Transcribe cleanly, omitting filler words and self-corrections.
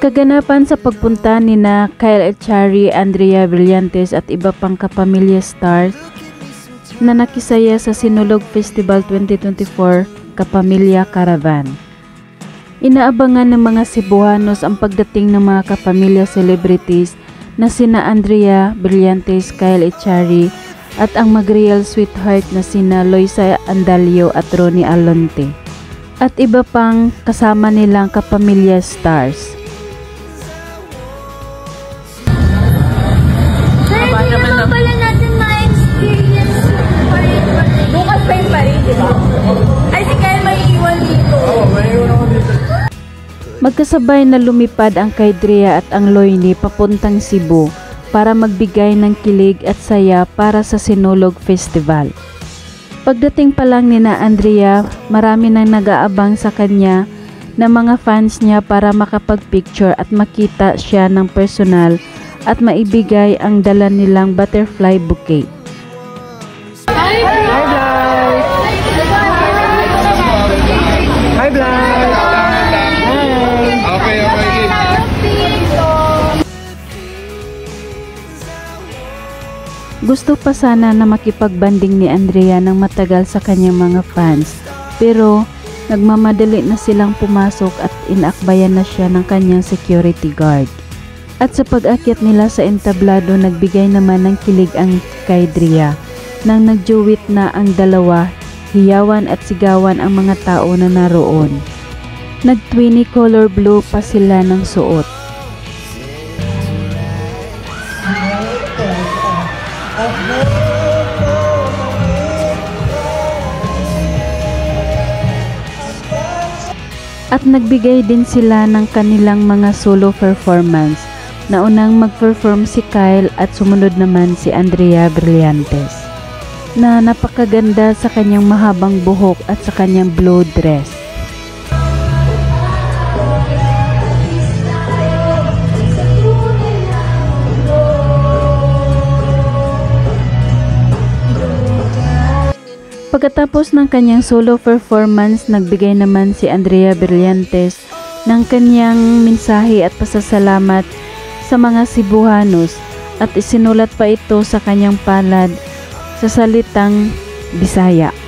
Kaganapan sa pagpunta ni na Kyle Echari, Andrea Brillantes at iba pang kapamilya stars na nakisaya sa Sinulog Festival 2024 Kapamilya Caravan. Inaabangan ng mga Cebuanos ang pagdating ng mga kapamilya celebrities na sina Andrea Brillantes, Kyle Echari at ang mag-real sweetheart na sina Loisa Andalio at Ronnie Alonte at iba pang kasama nilang kapamilya stars. Pala natin ma-experience bukas pa yung parin, di ba? Ay, si Kyle may iwan dito. May iwan ako dito. Magkasabay na lumipad ang kay Drea at ang Loini papuntang Cebu para magbigay ng kilig at saya para sa Sinulog Festival. Pagdating pa lang ni na Andrea, marami nang nag-aabang sa kanya na mga fans niya para makapag-picture at makita siya ng personal at maibigay ang dala nilang butterfly bouquet. Hi vlog! Hi vlog! Okay. Gusto pa sana na makipagbanding ni Andrea ng matagal sa kanyang mga fans, pero nagmamadali na silang pumasok at inakbayan na siya ng kanyang security guard. At sa pag-akyat nila sa entablado, nagbigay naman ng kilig ang kay Drea. Nang nagjuwit na ang dalawa, hiyawan at sigawan ang mga tao na naroon. Nag-twinny color blue pa sila ng suot. At nagbigay din sila ng kanilang mga solo performance. Naunang mag-perform si Kyle at sumunod naman si Andrea Brillantes na napakaganda sa kanyang mahabang buhok at sa kanyang blue dress. Pagkatapos ng kanyang solo performance, nagbigay naman si Andrea Brillantes ng kanyang mensahe at pasasalamat sa mga Cebuanos at isinulat pa ito sa kanyang palad sa salitang Bisaya.